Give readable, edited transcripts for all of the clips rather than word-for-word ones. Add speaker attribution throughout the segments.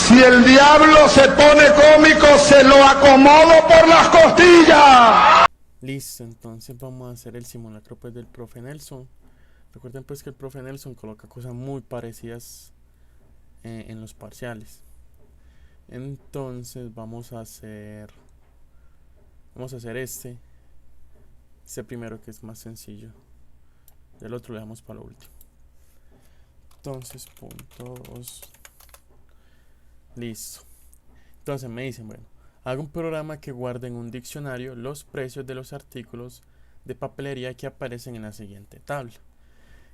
Speaker 1: Si el diablo se pone cómico, se lo acomodo por las costillas.
Speaker 2: Listo, entonces vamos a hacer el simulacro pues del profe Nelson. Recuerden pues que el profe Nelson coloca cosas muy parecidas en los parciales. Entonces vamos a hacer este primero, que es más sencillo. El otro le damos para lo último. Entonces punto 2. Listo. Entonces me dicen, bueno, hago un programa que guarde en un diccionario los precios de los artículos de papelería que aparecen en la siguiente tabla.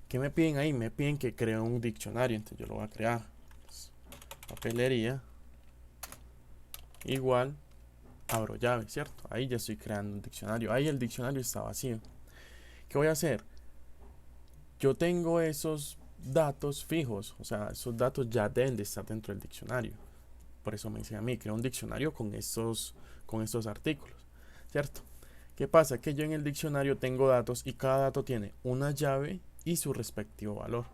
Speaker 2: ¿Qué me piden ahí? Me piden que cree un diccionario, entonces yo lo voy a crear. Entonces, papelería igual, abro llave, ¿cierto? Ahí ya estoy creando un diccionario. Ahí el diccionario está vacío. ¿Qué voy a hacer? Yo tengo esos datos fijos, o sea, esos datos ya deben de estar dentro del diccionario. Por eso me dicen a mí, crea un diccionario con estos artículos, ¿cierto? ¿Qué pasa? Que yo en el diccionario tengo datos y cada dato tiene una llave y su respectivo valor.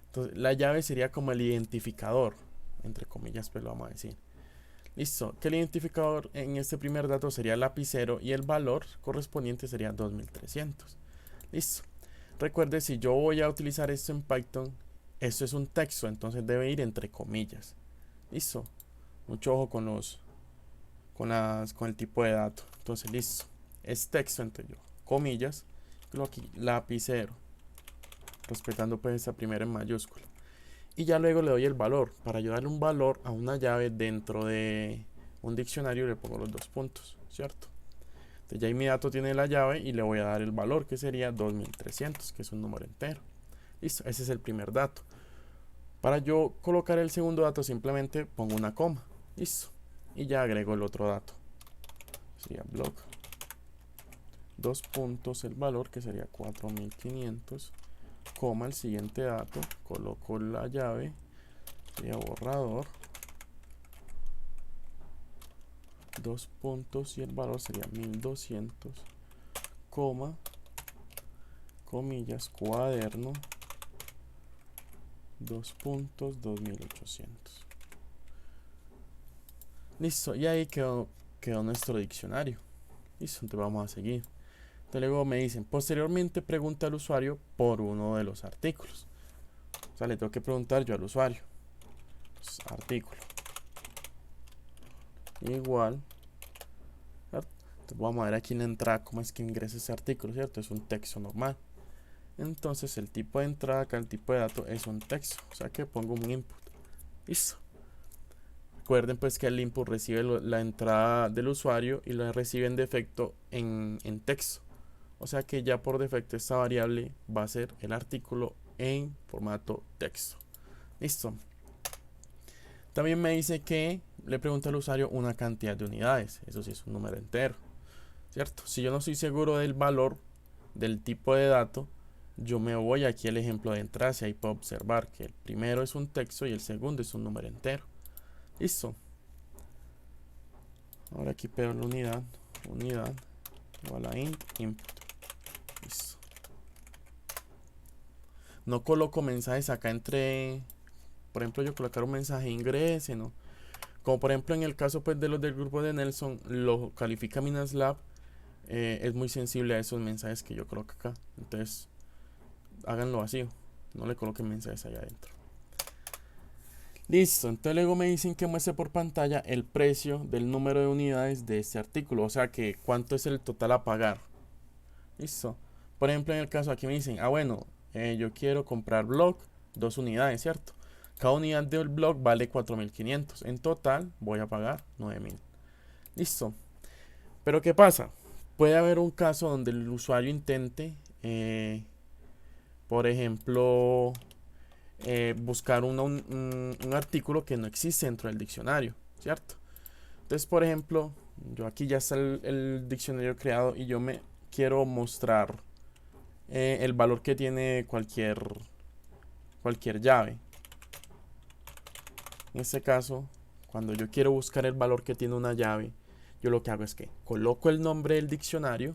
Speaker 2: Entonces, la llave sería como el identificador, entre comillas, pues lo vamos a decir. Listo, que el identificador en este primer dato sería lapicero y el valor correspondiente sería 2300. Listo. Recuerde, si yo voy a utilizar esto en Python, esto es un texto, entonces debe ir entre comillas. Listo. Mucho ojo con el tipo de dato. Entonces, listo. Es texto, entonces yo, comillas, creo aquí, lapicero, respetando pues esta primera en mayúscula. Y ya luego le doy el valor. Para yo darle un valor a una llave dentro de un diccionario, le pongo los dos puntos, ¿cierto? Entonces ya ahí mi dato tiene la llave y le voy a dar el valor, que sería 2300, que es un número entero. Listo, ese es el primer dato. Para yo colocar el segundo dato, simplemente pongo una coma. Listo. Y ya agrego el otro dato. Sería block. Dos puntos el valor, que sería 4500. Coma el siguiente dato. Coloco la llave. Sería borrador. Dos puntos y el valor sería 1200. Coma. Comillas. Cuaderno. Dos puntos. 2800. Listo, y ahí quedó nuestro diccionario. Listo, entonces vamos a seguir. Entonces luego me dicen, posteriormente pregunta al usuario por uno de los artículos. O sea, le tengo que preguntar yo al usuario. Entonces, artículo. Igual. Entonces vamos a ver aquí en la entrada cómo es que ingresa ese artículo, ¿cierto? Es un texto normal. Entonces el tipo de entrada acá, el tipo de dato es un texto. O sea que pongo un input. Listo. Recuerden pues que el input recibe la entrada del usuario y la recibe en defecto en texto. O sea que ya por defecto esta variable va a ser el artículo en formato texto. Listo. También me dice que le pregunta al usuario una cantidad de unidades. Eso sí es un número entero, ¿cierto? Si yo no estoy seguro del valor del tipo de dato, yo me voy aquí al ejemplo de entrada y ahí puedo observar que el primero es un texto y el segundo es un número entero. Listo. Ahora aquí pego la unidad igual a int input. Listo. No coloco mensajes acá entre, por ejemplo, yo colocar un mensaje ingrese, ¿no? Como por ejemplo en el caso pues de los del grupo de Nelson, lo califica Minaslab, es muy sensible a esos mensajes que yo coloco acá. Entonces, háganlo vacío, no le coloquen mensajes allá adentro. Listo, entonces luego me dicen que muestre por pantalla el precio del número de unidades de este artículo, o sea que cuánto es el total a pagar. Listo. Por ejemplo, en el caso aquí me dicen, bueno, yo quiero comprar blog, 2 unidades, ¿cierto? Cada unidad del blog vale 4500. En total voy a pagar 9000. Listo. Pero ¿qué pasa? Puede haber un caso donde el usuario intente, por ejemplo, buscar un artículo que no existe dentro del diccionario, ¿cierto? Entonces, por ejemplo, yo aquí ya está el diccionario creado y yo me quiero mostrar el valor que tiene cualquier llave. En este caso, cuando yo quiero buscar el valor que tiene una llave, yo lo que hago es que coloco el nombre del diccionario,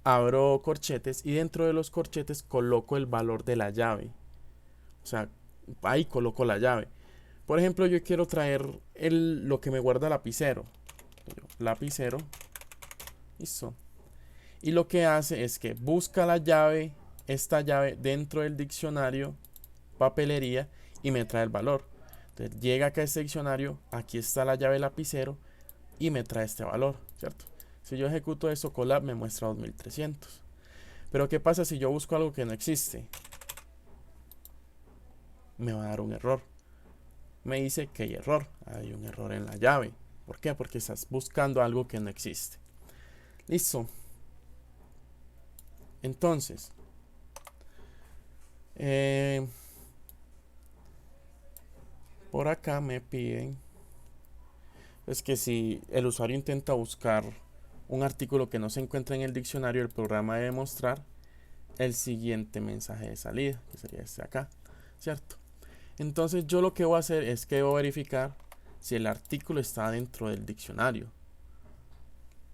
Speaker 2: abro corchetes y dentro de los corchetes coloco el valor de la llave. O sea, ahí coloco la llave. Por ejemplo, yo quiero traer lo que me guarda lapicero. Lapicero. Listo. Y lo que hace es que busca la llave, esta llave dentro del diccionario papelería y me trae el valor. Entonces llega acá a este diccionario, aquí está la llave lapicero y me trae este valor, ¿cierto? Si yo ejecuto eso, Colab me muestra 2300. Pero ¿qué pasa si yo busco algo que no existe? Me va a dar un error. Me dice que hay un error en la llave. ¿Por qué? Porque estás buscando algo que no existe. Listo. Entonces, por acá me piden es que si el usuario intenta buscar un artículo que no se encuentra en el diccionario, el programa debe mostrar el siguiente mensaje de salida, que sería este acá, ¿cierto? Entonces yo lo que voy a hacer es que debo verificar si el artículo está dentro del diccionario.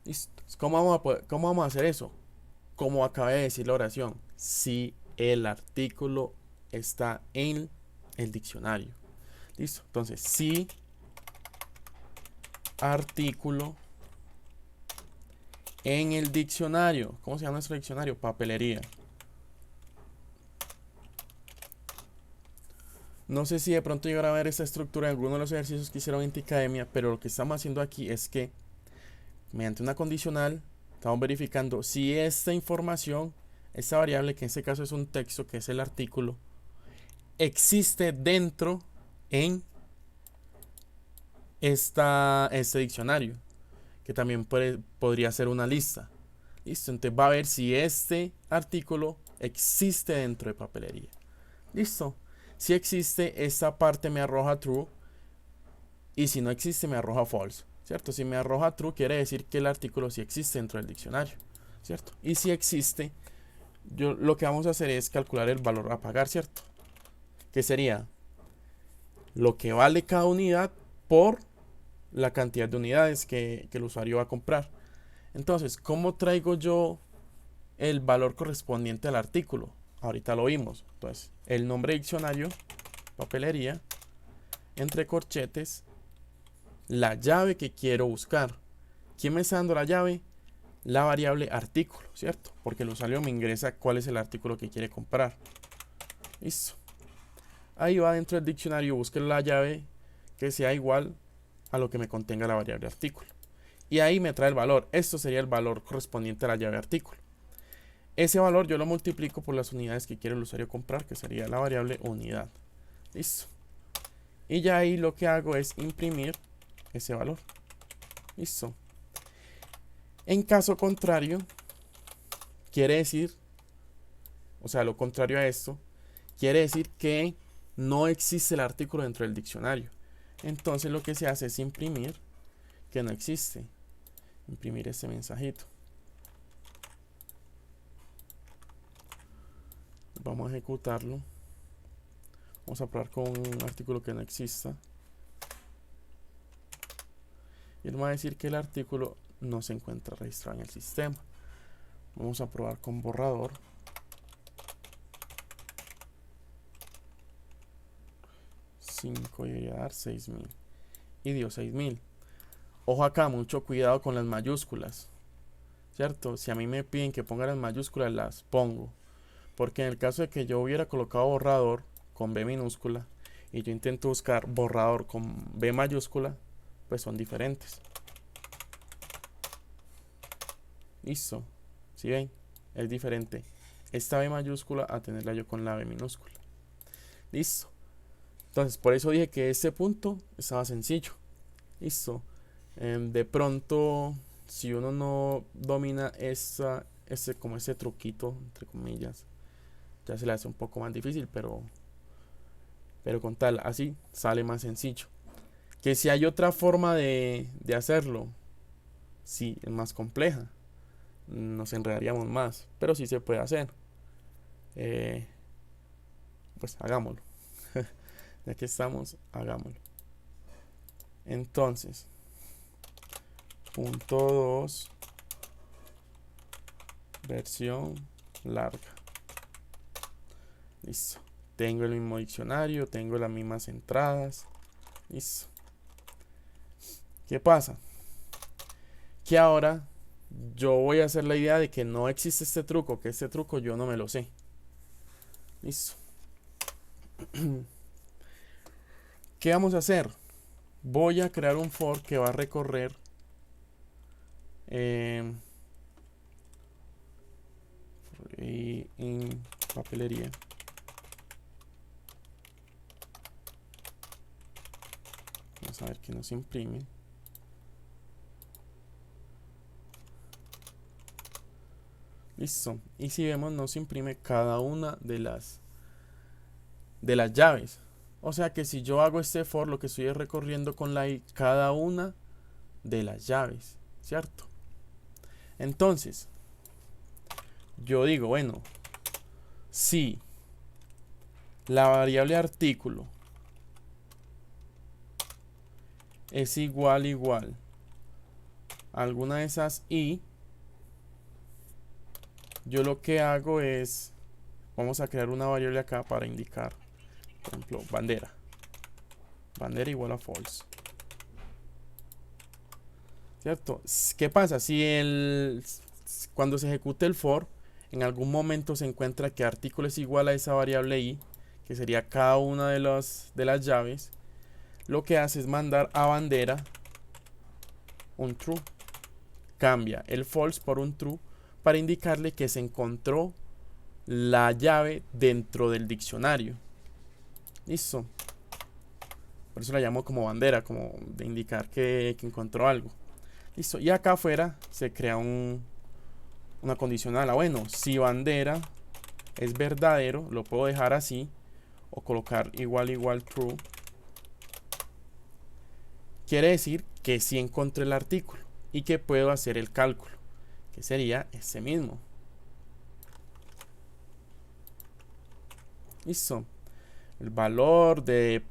Speaker 2: ¿Listo? ¿Cómo vamos a hacer eso? Como acabé de decir la oración, si el artículo está en el diccionario. ¿Listo? Entonces, si artículo en el diccionario. ¿Cómo se llama nuestro diccionario? Papelería. No sé si de pronto llegará a ver esta estructura en alguno de los ejercicios que hicieron en Ticademia, pero lo que estamos haciendo aquí es que mediante una condicional estamos verificando si esta información, esta variable, que en este caso es un texto, que es el artículo, existe dentro en este diccionario, que también podría ser una lista. Listo, entonces va a ver si este artículo existe dentro de papelería. Listo. Si existe, esta parte me arroja true, y si no existe me arroja false, ¿cierto? Si me arroja true quiere decir que el artículo sí existe dentro del diccionario, ¿cierto? Y si existe, lo que vamos a hacer es calcular el valor a pagar, ¿cierto? Que sería lo que vale cada unidad por la cantidad de unidades que el usuario va a comprar. Entonces, ¿cómo traigo yo el valor correspondiente al artículo? Ahorita lo vimos. Entonces, el nombre diccionario, papelería, entre corchetes, la llave que quiero buscar. ¿Quién me está dando la llave? La variable artículo, ¿cierto? Porque el usuario me ingresa cuál es el artículo que quiere comprar. Listo. Ahí va dentro del diccionario, busque la llave que sea igual a lo que me contenga la variable artículo. Y ahí me trae el valor. Esto sería el valor correspondiente a la llave artículo. Ese valor yo lo multiplico por las unidades que quiere el usuario comprar, que sería la variable unidad. Listo. Y ya ahí lo que hago es imprimir ese valor. Listo. En caso contrario, quiere decir, o sea, lo contrario a esto, quiere decir que no existe el artículo dentro del diccionario. Entonces lo que se hace es imprimir que no existe. Imprimir este mensajito. Vamos a ejecutarlo. Vamos a probar con un artículo que no exista. Y él va a decir que el artículo no se encuentra registrado en el sistema. Vamos a probar con borrador. Y debería dar 6000. Y dio 6000. Ojo acá, mucho cuidado con las mayúsculas, ¿cierto? Si a mí me piden que ponga las mayúsculas, las pongo. Porque en el caso de que yo hubiera colocado borrador con B minúscula y yo intento buscar borrador con B mayúscula, pues son diferentes. Listo. ¿Sí ven? Es diferente esta B mayúscula a tenerla yo con la B minúscula. Listo. Entonces, por eso dije que este punto estaba sencillo. Listo. De pronto, si uno no domina como ese truquito, entre comillas, ya se le hace un poco más difícil, pero con tal, así sale más sencillo. Que si hay otra forma de hacerlo, sí, es más compleja, nos enredaríamos más, pero sí se puede hacer. Pues hagámoslo. Ya que estamos, hagámoslo. Entonces, punto 2, versión larga. Listo. Tengo el mismo diccionario, tengo las mismas entradas. Listo. ¿Qué pasa? Que ahora yo voy a hacer la idea de que no existe este truco, que este truco yo no me lo sé. Listo. ¿Qué vamos a hacer? Voy a crear un for que va a recorrer y en papelería. Vamos a ver que nos imprime. Listo. Y si vemos, nos imprime cada una de las llaves. O sea que si yo hago este for, lo que estoy es recorriendo con la i cada una de las llaves, ¿cierto? Entonces, yo digo, bueno, si la variable artículo es igual a alguna de esas i, yo lo que hago es, vamos a crear una variable acá para indicar, por ejemplo, bandera igual a false, ¿cierto? ¿Qué pasa? Si cuando se ejecute el for, en algún momento se encuentra que artículo es igual a esa variable i, que sería cada una de las llaves, lo que hace es mandar a bandera un true. Cambia el false por un true para indicarle que se encontró la llave dentro del diccionario. Listo. Por eso la llamo como bandera, como de indicar que encontró algo. Listo. Y acá afuera se crea una condicional. Bueno, si bandera es verdadero, lo puedo dejar así o colocar igual true. Quiere decir que sí encontré el artículo y que puedo hacer el cálculo, que sería ese mismo. Listo. El valor del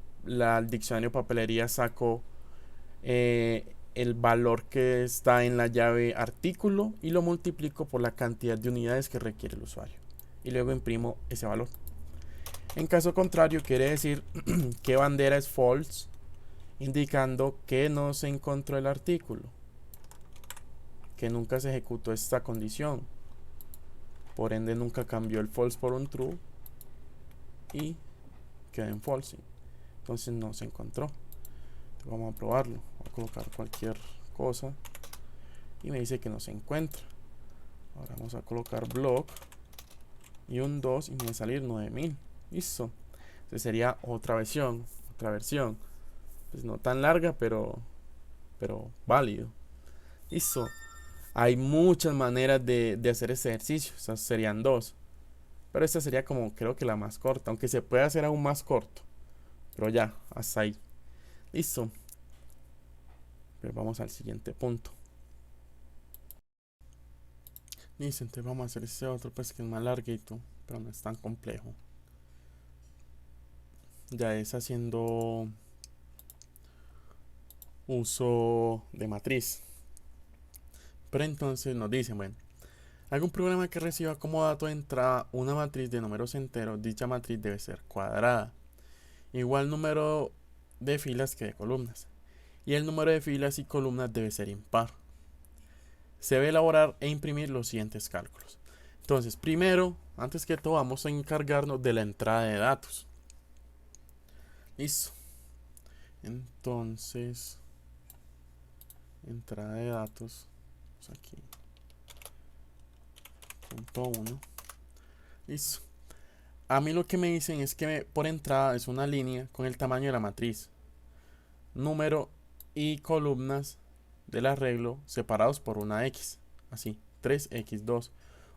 Speaker 2: diccionario papelería saco el valor que está en la llave artículo y lo multiplico por la cantidad de unidades que requiere el usuario y luego imprimo ese valor. En caso contrario, quiere decir que bandera es false, indicando que no se encontró el artículo, que nunca se ejecutó esta condición, por ende nunca cambió el false por un true y queda en false, entonces no se encontró. Entonces vamos a probarlo, voy a colocar cualquier cosa y me dice que no se encuentra. Ahora vamos a colocar block y un 2 y me va a salir 9000. Listo. Entonces sería otra versión. Pues no tan larga, pero válido. Listo. Hay muchas maneras de hacer este ejercicio. Esas serían dos. Pero esta sería como creo que la más corta. Aunque se puede hacer aún más corto. Pero ya, hasta ahí. Listo. Pero vamos al siguiente punto. Listo, entonces vamos a hacer este otro, pues que es más larguito, pero no es tan complejo. Ya es haciendo uso de matriz. Pero entonces nos dicen, bueno, algún programa que reciba como dato de entrada una matriz de números enteros, dicha matriz debe ser cuadrada, igual número de filas que de columnas, y el número de filas y columnas debe ser impar. Se debe elaborar e imprimir los siguientes cálculos. Entonces, primero, antes que todo, vamos a encargarnos de la entrada de datos. Listo. Entonces, entrada de datos. Aquí. Punto 1. Listo. A mí lo que me dicen es que por entrada es una línea con el tamaño de la matriz. Número y columnas del arreglo separados por una X. Así, 3x2.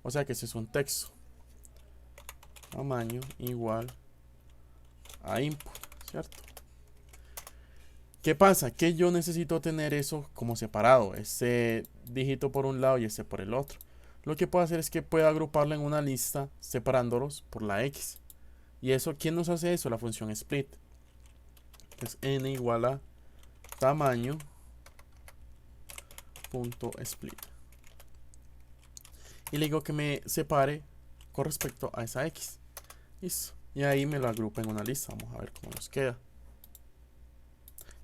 Speaker 2: O sea que ese es un texto. Tamaño igual a input, ¿cierto? ¿Qué pasa? Que yo necesito tener eso como separado. Ese dígito por un lado y ese por el otro. Lo que puedo hacer es que puedo agruparlo en una lista separándolos por la X. Y eso, ¿quién nos hace eso? La función split. Entonces n igual a tamaño punto split. Y le digo que me separe con respecto a esa X. Listo. Y ahí me lo agrupa en una lista. Vamos a ver cómo nos queda.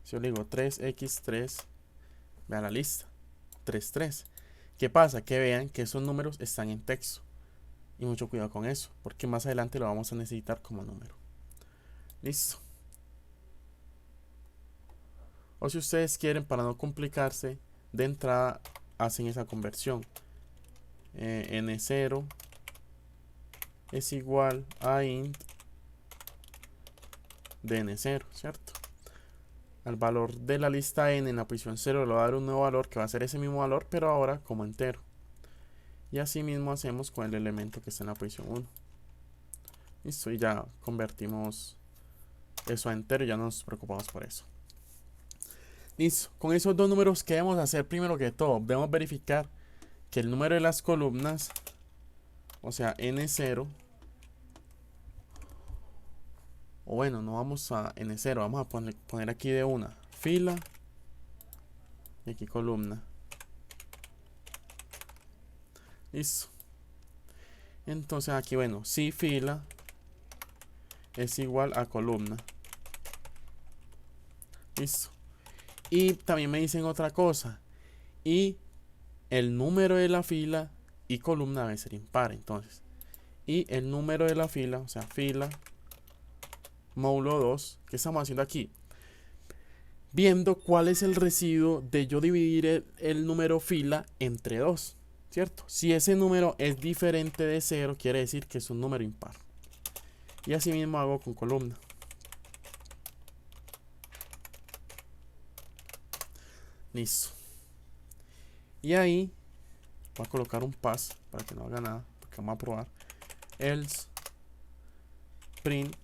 Speaker 2: Si yo le digo 3x3, vean la lista, 3, 3. ¿Qué pasa? Que vean que esos números están en texto. Y mucho cuidado con eso, porque más adelante lo vamos a necesitar como número. Listo. O si ustedes quieren, para no complicarse, de entrada hacen esa conversión. N0 es igual a int de N0, ¿cierto? Al valor de la lista n en la posición 0 le va a dar un nuevo valor que va a ser ese mismo valor, pero ahora como entero. Y así mismo hacemos con el elemento que está en la posición 1. Listo, y ya convertimos eso a entero, ya no nos preocupamos por eso. Listo, con esos dos números, ¿qué debemos hacer? Primero que todo, debemos verificar que el número de las columnas, o sea, N0, o bueno, no vamos a N0, vamos a poner aquí de una fila y aquí columna. Listo. Entonces aquí, bueno, si fila es igual a columna. Listo. Y también me dicen otra cosa. Y el número de la fila y columna debe ser impar. Entonces, y el número de la fila, o sea, fila módulo 2, ¿qué estamos haciendo aquí? Viendo cuál es el residuo de yo dividir el número fila entre 2, ¿cierto? Si ese número es diferente de 0, quiere decir que es un número impar. Y así mismo hago con columna. Listo. Y ahí voy a colocar un pass para que no haga nada, porque vamos a probar. Else print.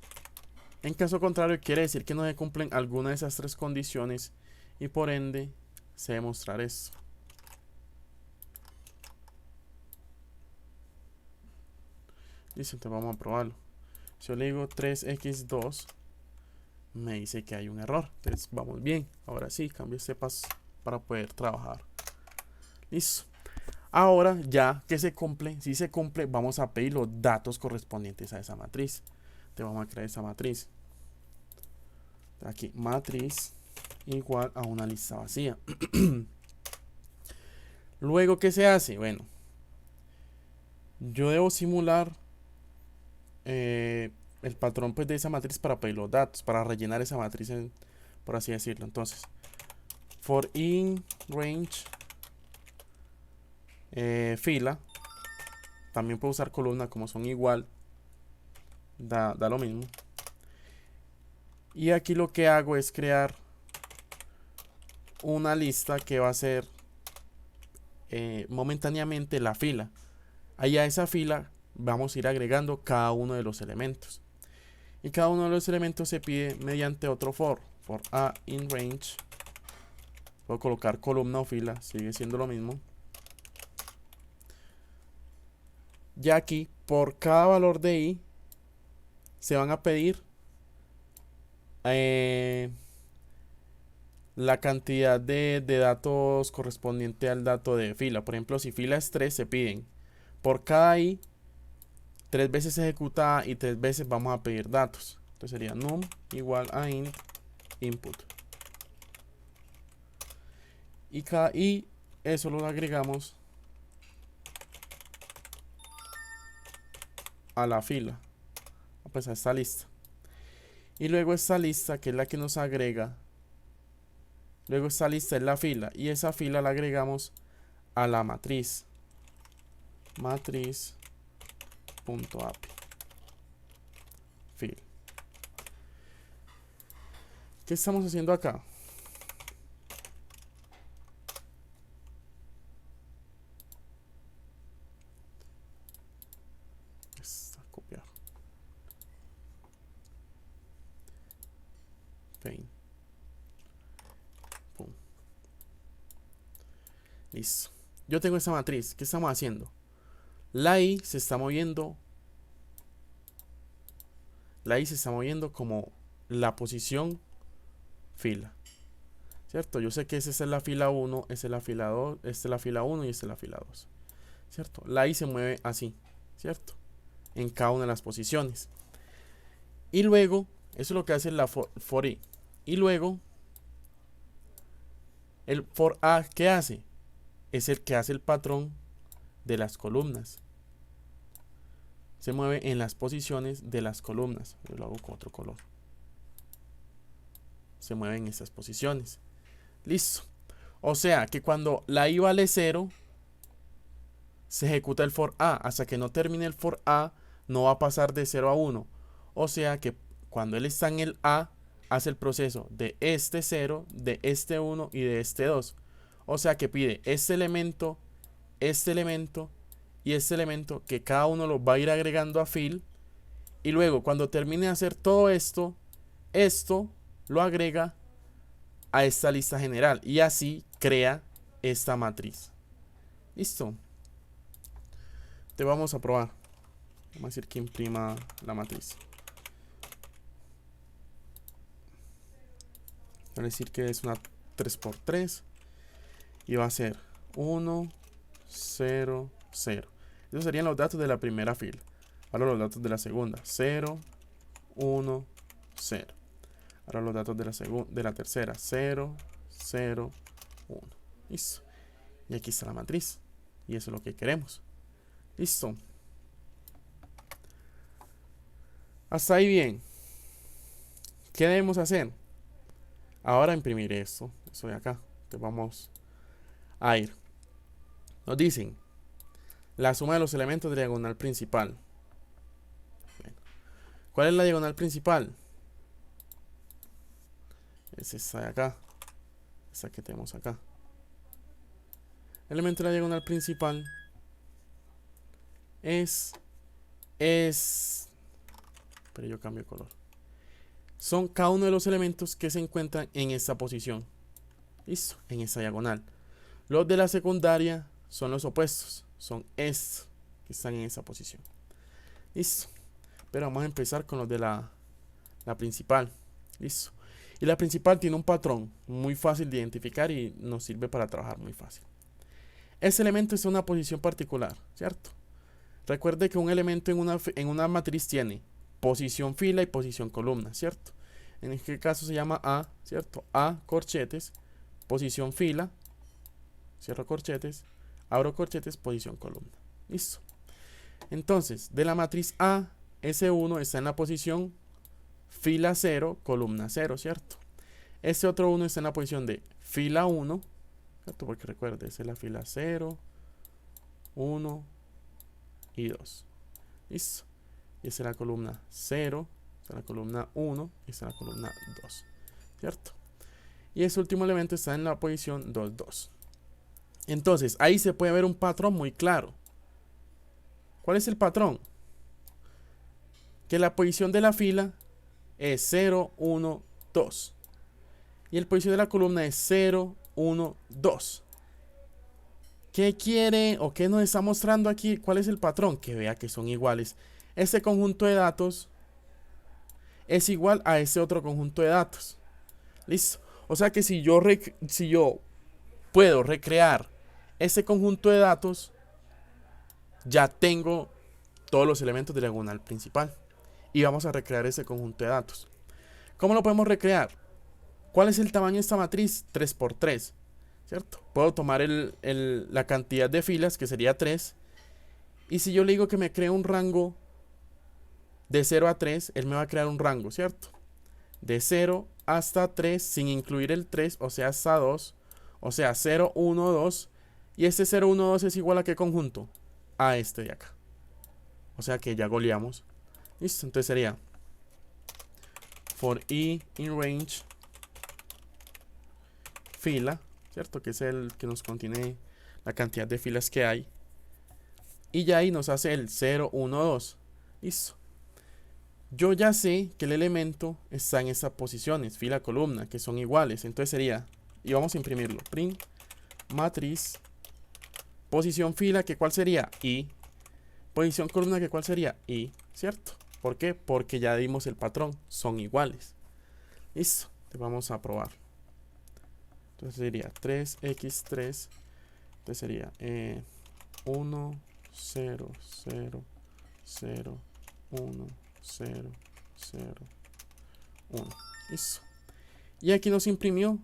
Speaker 2: En caso contrario, quiere decir que no se cumplen alguna de esas tres condiciones y por ende se debe mostrar esto. Listo, entonces vamos a probarlo. Si yo le digo 3x2, me dice que hay un error. Entonces vamos bien. Ahora sí, cambio este paso para poder trabajar. Listo. Ahora ya que se cumple, si se cumple, vamos a pedir los datos correspondientes a esa matriz. Entonces vamos a crear esa matriz. Aquí, matriz igual a una lista vacía. Luego, ¿qué se hace? Bueno, yo debo simular el patrón pues, de esa matriz para pedir los datos, para rellenar esa matriz, por así decirlo. Entonces, for in range fila, también puedo usar columna, como son igual, da lo mismo. Y aquí lo que hago es crear una lista que va a ser momentáneamente la fila. Ahí a esa fila vamos a ir agregando cada uno de los elementos. Y cada uno de los elementos se pide mediante otro for a in range. Puedo colocar columna o fila, sigue siendo lo mismo. Ya aquí, por cada valor de i, se van a pedir la cantidad de datos correspondiente al dato de fila. Por ejemplo, si fila es 3, se piden por cada i 3 veces ejecuta y 3 veces vamos a pedir datos. Entonces sería num igual a int input. Y cada i, eso lo agregamos a la fila, pues a esta lista. Y luego esta lista, que es la que nos agrega, luego esta lista es la fila, y esa fila la agregamos a la matriz. Matriz.api fil. ¿Qué estamos haciendo acá? Copiar. Paint. Pum. Listo. Yo tengo esta matriz. ¿Qué estamos haciendo? La i se está moviendo. La i se está moviendo como la posición fila. ¿Cierto? Yo sé que esa es la fila 1, esa es la fila 2, esta es la fila 1 y esta es la fila 2. ¿Cierto? La i se mueve así. ¿Cierto? En cada una de las posiciones. Y luego, eso es lo que hace la for i. Y luego, El for A, ¿qué hace? Es el que hace el patrón de las columnas. Se mueve en las posiciones de las columnas. Yo lo hago con otro color. Se mueve en esas posiciones. Listo. O sea que cuando la I vale 0, se ejecuta el for A. Hasta que no termine el for A, no va a pasar de 0 a 1. O sea que cuando él está en el A, hace el proceso de este 0, de este 1 y de este 2. O sea que pide este elemento y este elemento, que cada uno lo va a ir agregando a fill. Y luego cuando termine de hacer todo esto, esto lo agrega a esta lista general. Y así crea esta matriz. Listo. Te vamos a probar. Vamos a decir que imprima la matriz. Voy a decir que es una 3×3. Y va a ser 1, 0, 0. Esos serían los datos de la primera fila. Ahora los datos de la segunda. 0, 1, 0. Ahora los datos de la tercera. 0, 0, 1. Listo. Y aquí está la matriz. Y eso es lo que queremos. Listo. Hasta ahí bien. ¿Qué debemos hacer? Ahora imprimir esto. Eso de acá. Entonces vamos a ir. Nos dicen la suma de los elementos de la diagonal principal. Bueno, ¿cuál es la diagonal principal? Es esta de acá. Esta que tenemos acá. El elemento de la diagonal principal es pero yo cambio de color. Son cada uno de los elementos que se encuentran en esta posición. Listo, en esta diagonal. Los de la secundaria son los opuestos. Son estos que están en esa posición. Listo. Pero vamos a empezar con los de la principal. Listo. Y la principal tiene un patrón muy fácil de identificar y nos sirve para trabajar muy fácil. Este elemento está en una posición particular, ¿cierto? Recuerde que un elemento en una matriz tiene posición fila y posición columna, ¿cierto? En este caso se llama A, ¿cierto? A, corchetes, posición fila, cierro corchetes, abro corchetes, posición columna. Listo. Entonces, de la matriz A, S1 está en la posición fila 0, columna 0, ¿cierto? Este otro 1 está en la posición de fila 1, ¿cierto? Porque recuerde, esa es la fila 0, 1 y 2. Listo. Y esta es la columna 0, esta es la columna 1 y esta es la columna 2, ¿cierto? Y ese último elemento está en la posición 2, 2. Entonces, ahí se puede ver un patrón muy claro. ¿Cuál es el patrón? Que la posición de la fila es 0, 1, 2. Y la posición de la columna es 0, 1, 2. ¿Qué quiere o qué nos está mostrando aquí? ¿Cuál es el patrón? Que vea que son iguales. Este conjunto de datos es igual a este otro conjunto de datos. ¿Listo? O sea que si yo puedo recrear este conjunto de datos, ya tengo todos los elementos de la diagonal principal. Y vamos a recrear ese conjunto de datos. ¿Cómo lo podemos recrear? ¿Cuál es el tamaño de esta matriz? 3×3, ¿cierto? Puedo tomar la cantidad de filas, que sería 3. Y si yo le digo que me cree un rango de 0 a 3, él me va a crear un rango, ¿cierto? De 0 hasta 3, sin incluir el 3, o sea, hasta 2. O sea, 0, 1, 2. Y este 0, 1, 2 es igual a ¿qué conjunto? A este de acá. O sea que ya goleamos. Listo, entonces sería for i in range fila, ¿cierto? Que es el que nos contiene la cantidad de filas que hay. Y ya ahí nos hace el 0, 1, 2. Listo. Yo ya sé que el elemento está en esas posiciones, fila, columna, que son iguales. Entonces sería, y vamos a imprimirlo, print matriz posición fila, que cuál sería i, posición columna, que cuál sería i, ¿cierto? ¿Por qué? Porque ya dimos el patrón, son iguales. Listo, te vamos a probar. Entonces sería 3x3, entonces sería 1, 0, 0, 0, 1, 0, 0, 1. Listo. Y aquí nos imprimió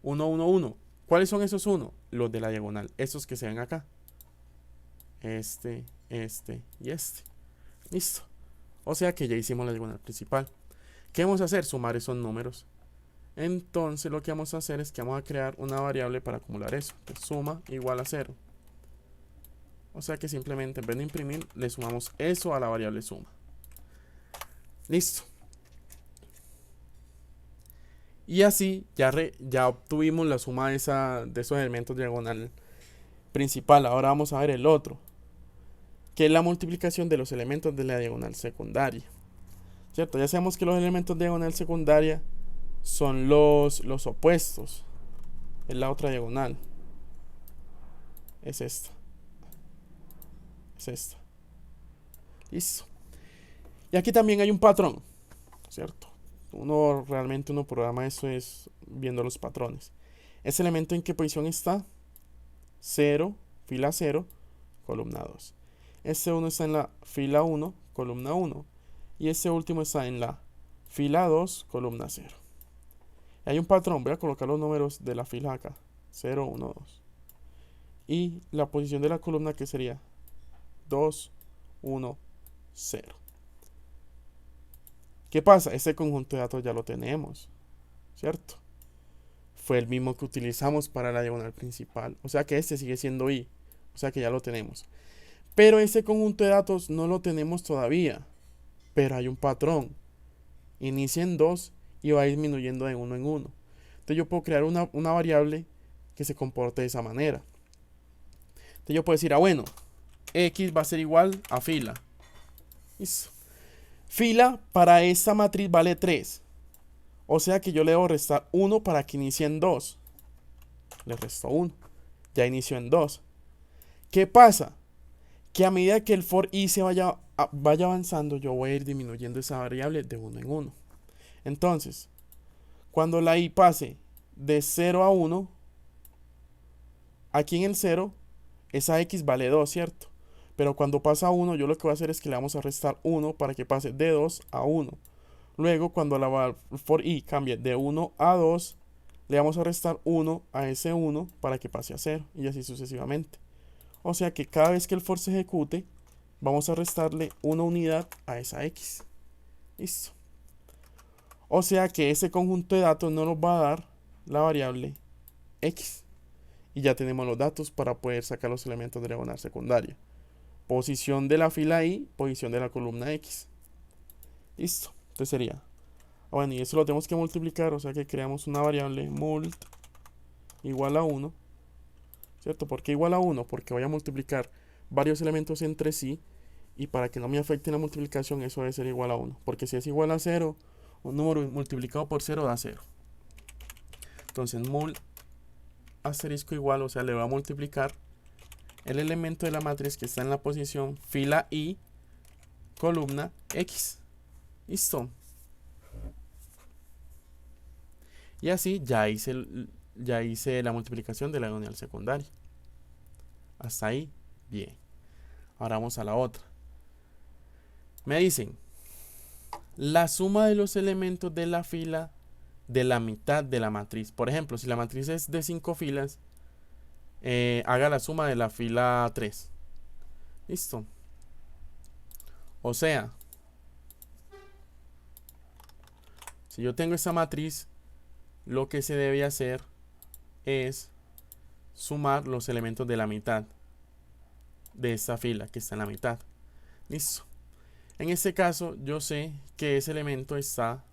Speaker 2: 1, 1, 1. ¿Cuáles son esos 1? Los de la diagonal, esos que se ven acá. Este y este. Listo. O sea que ya hicimos la diagonal principal. ¿Qué vamos a hacer? Sumar esos números. Entonces lo que vamos a hacer es que vamos a crear una variable para acumular eso. Entonces, suma igual a 0. O sea que simplemente en vez de imprimir, le sumamos eso a la variable suma. Listo. Y así ya obtuvimos la suma de esos elementos diagonal principal. Ahora vamos a ver el otro, que es la multiplicación de los elementos de la diagonal secundaria. ¿Cierto? Ya sabemos que los elementos de diagonal secundaria son los opuestos. Es la otra diagonal. Es esta. Es esta. Listo. Y aquí también hay un patrón, ¿cierto? Uno programa eso es viendo los patrones. ¿Ese elemento en qué posición está? 0, fila 0, columna 2. Este 1 está en la fila 1, columna 1. Y este último está en la fila 2, columna 0. Hay un patrón, voy a colocar los números de la fila acá. 0, 1, 2. Y la posición de la columna que sería 2, 1, 0. ¿Qué pasa? Este conjunto de datos ya lo tenemos, ¿cierto? Fue el mismo que utilizamos para la diagonal principal. O sea que este sigue siendo i. O sea que ya lo tenemos. Pero ese conjunto de datos no lo tenemos todavía. Pero hay un patrón. Inicia en 2 y va disminuyendo de 1 en 1. Entonces yo puedo crear una variable que se comporte de esa manera. Entonces yo puedo decir, bueno, x va a ser igual a fila. Listo. Fila para esta matriz vale 3. O sea que yo le debo restar 1 para que inicie en 2. Le resto 1. Ya inició en 2. ¿Qué pasa? Que a medida que el for i se vaya avanzando, yo voy a ir disminuyendo esa variable de 1 en 1. Entonces, cuando la i pase de 0 a 1, aquí en el 0, esa x vale 2, ¿cierto? Pero cuando pasa a 1, yo lo que voy a hacer es que le vamos a restar 1 para que pase de 2 a 1. Luego, cuando la for i cambie de 1 a 2, le vamos a restar 1 a ese 1 para que pase a 0. Y así sucesivamente. O sea que cada vez que el for se ejecute, vamos a restarle una unidad a esa x. Listo. O sea que ese conjunto de datos no nos va a dar la variable x. Y ya tenemos los datos para poder sacar los elementos de diagonal secundaria. Posición de la fila i, posición de la columna x. Listo. Entonces sería, bueno, y eso lo tenemos que multiplicar, o sea que creamos una variable mult igual a 1, ¿cierto? ¿Por qué igual a 1? Porque voy a multiplicar varios elementos entre sí, y para que no me afecte la multiplicación, eso debe ser igual a 1. Porque si es igual a 0, un número multiplicado por 0 da 0. Entonces mul asterisco igual, o sea, le voy a multiplicar el elemento de la matriz que está en la posición fila i, columna x. Listo. Y así ya hice la multiplicación de la diagonal secundaria. Hasta ahí, bien. Ahora vamos a la otra. Me dicen, la suma de los elementos de la fila de la mitad de la matriz. Por ejemplo, si la matriz es de 5 filas, haga la suma de la fila 3. Listo. O sea, si yo tengo esta matriz, lo que se debe hacer es sumar los elementos de la mitad de esta fila que está en la mitad. Listo. En este caso, yo sé que ese elemento está.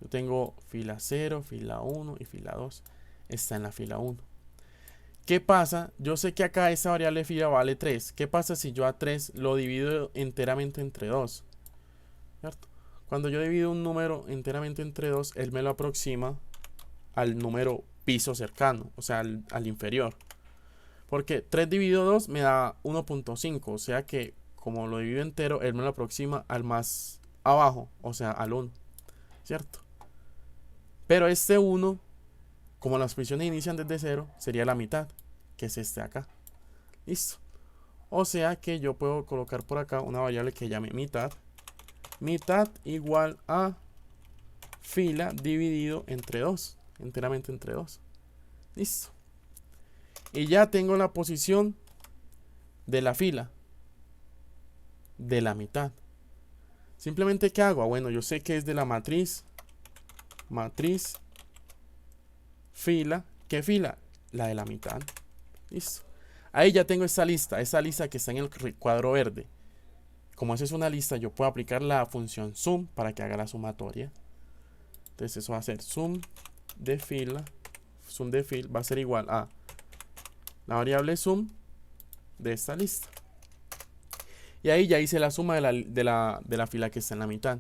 Speaker 2: Yo tengo fila 0, fila 1 y fila 2. Está en la fila 1. ¿Qué pasa? Yo sé que acá esta variable fila vale 3. ¿Qué pasa si yo a 3 lo divido enteramente entre 2? ¿Cierto? Cuando yo divido un número enteramente entre 2, él me lo aproxima al número piso cercano, o sea, al inferior. Porque 3 dividido 2 me da 1.5, o sea que como lo divido entero, él me lo aproxima al más abajo, o sea, al 1, ¿cierto? Pero este 1, como las posiciones inician desde 0, sería la mitad, que es este acá. Listo. O sea que yo puedo colocar por acá una variable que llame mitad. Mitad igual a fila dividido entre 2, enteramente entre 2. Listo. Y ya tengo la posición de la fila de la mitad. Simplemente, ¿qué hago? Bueno, yo sé que es de la matriz fila. ¿Qué fila? La de la mitad. Listo. Ahí ya tengo esta lista que está en el cuadro verde. Como esa es una lista, yo puedo aplicar la función sum para que haga la sumatoria. Entonces eso va a ser sum de fila va a ser igual a la variable sum de esta lista. Y ahí ya hice la suma de la fila que está en la mitad.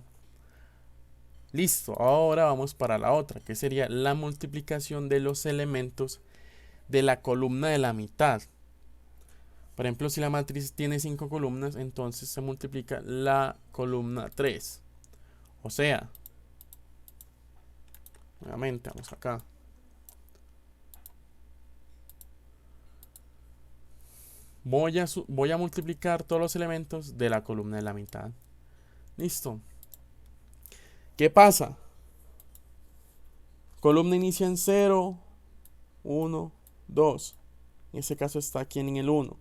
Speaker 2: Listo, ahora vamos para la otra, que sería la multiplicación de los elementos de la columna de la mitad. Por ejemplo, si la matriz tiene 5 columnas, entonces se multiplica la columna 3. O sea, nuevamente vamos acá. Voy a multiplicar todos los elementos de la columna de la mitad. Listo. ¿Qué pasa? Columna inicia en 0, 1, 2. En este caso está aquí en el 1.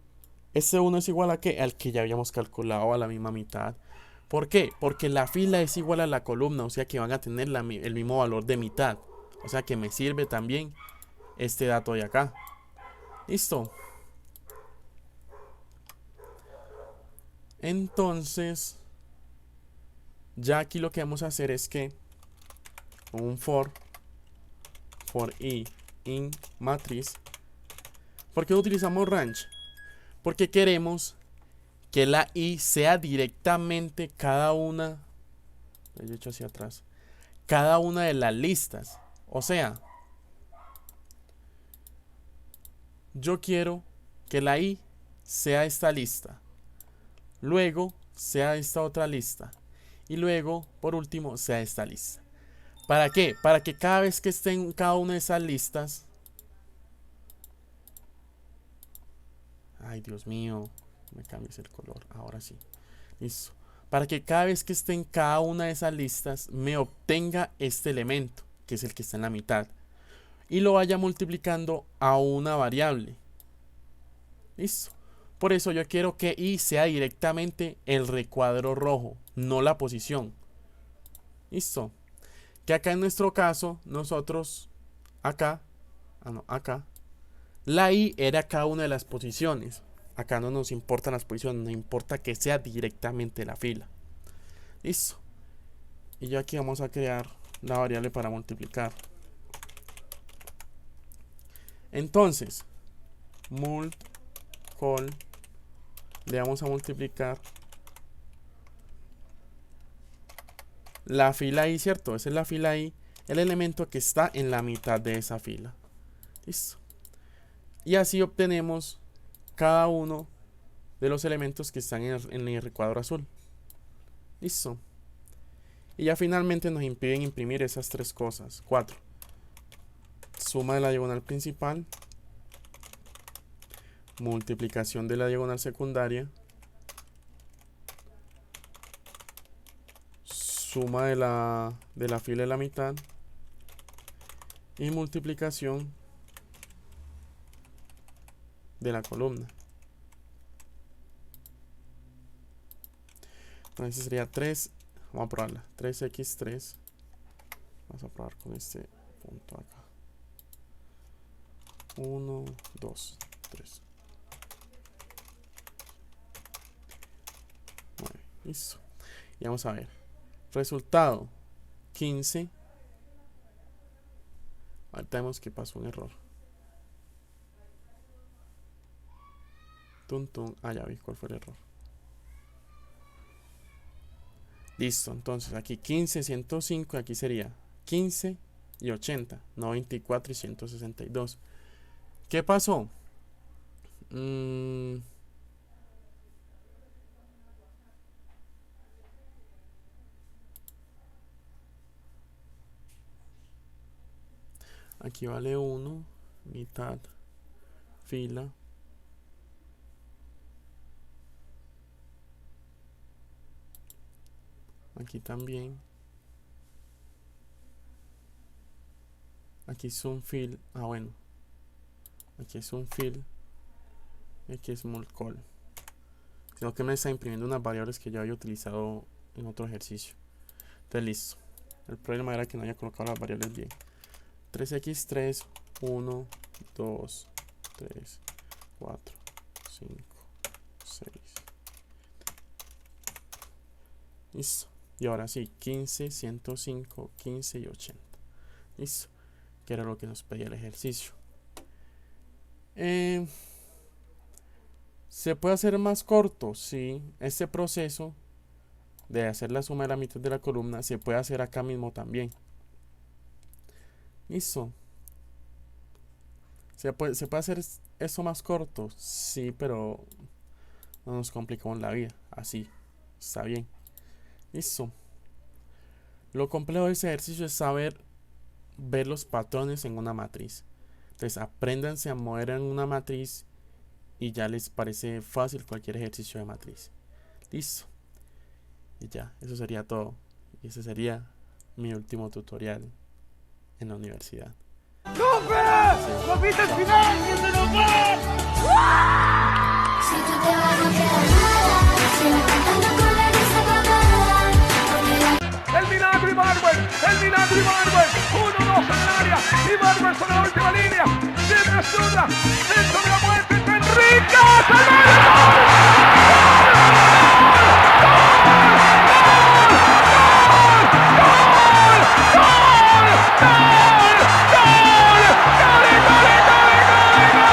Speaker 2: Ese 1 es igual a ¿qué? Al que ya habíamos calculado, a la misma mitad. ¿Por qué? Porque la fila es igual a la columna, o sea que van a tener el mismo valor de mitad. O sea que me sirve también este dato de acá. Listo. Entonces, ya aquí lo que vamos a hacer es que un for i in matriz. ¿Por qué utilizamos range? Porque queremos que la i sea directamente cada una de las listas. O sea, yo quiero que la i sea esta lista, luego sea esta otra lista y luego, por último, sea esta lista. ¿Para qué? Para que cada vez que esté en cada una de esas listas... Ay, Dios mío, me cambies el color, ahora sí. Listo. Para que cada vez que esté en cada una de esas listas me obtenga este elemento, que es el que está en la mitad, y lo vaya multiplicando a una variable. Listo. Por eso yo quiero que i sea directamente el recuadro rojo, no la posición. Listo. Que acá en nuestro caso, nosotros, acá, la i era cada una de las posiciones. Acá no nos importan las posiciones, nos importa que sea directamente la fila. Listo. Y ya aquí vamos a crear la variable para multiplicar. Entonces, mult_col, le vamos a multiplicar la fila i, ¿cierto? Esa es la fila i, el elemento que está en la mitad de esa fila. Listo. Y así obtenemos cada uno de los elementos que están en el recuadro azul. Listo. Y ya finalmente nos impiden imprimir esas tres cosas. 4. Suma de la diagonal principal. Multiplicación de la diagonal secundaria. Suma de la fila de la mitad. Y multiplicación de la columna. Entonces sería 3. Vamos a probarla. 3x3. Vamos a probar con este punto acá. 1, 2, 3. 9. Listo. Y vamos a ver. Resultado 15. Ahorita vemos que pasó un error. Ya vi cuál fue el error. Listo, entonces aquí 15, 105, aquí sería 15 y 80, no 24 y 162. ¿Qué pasó? Aquí vale 1, mitad, fila. Aquí también. Aquí zoom fill. Bueno. aquí es un fill, y aquí es molcol, sino que me está imprimiendo unas variables que ya había utilizado en otro ejercicio. Entonces listo, el problema era que no había colocado las variables bien. 3x3, 1, 2, 3, 4, 5, 6. Listo. Y ahora sí, 15, 105, 15 y 80. Listo. Que era lo que nos pedía el ejercicio. ¿Se puede hacer más corto? Sí. Este proceso de hacer la suma de la mitad de la columna se puede hacer acá mismo también. Listo. ¿Se puede hacer esto más corto? Sí, pero no nos complicamos la vida. Así. Está bien. Listo. Lo complejo de ese ejercicio es saber ver los patrones en una matriz. Entonces apréndanse a mover en una matriz y ya les parece fácil cualquier ejercicio de matriz. Listo. Y ya, eso sería todo. Y ese sería mi último tutorial en la universidad.
Speaker 1: ¡Profe! ¡Lo viste al final! ¡Que se nos va!
Speaker 3: Si tú te vas, no queda nada. Si me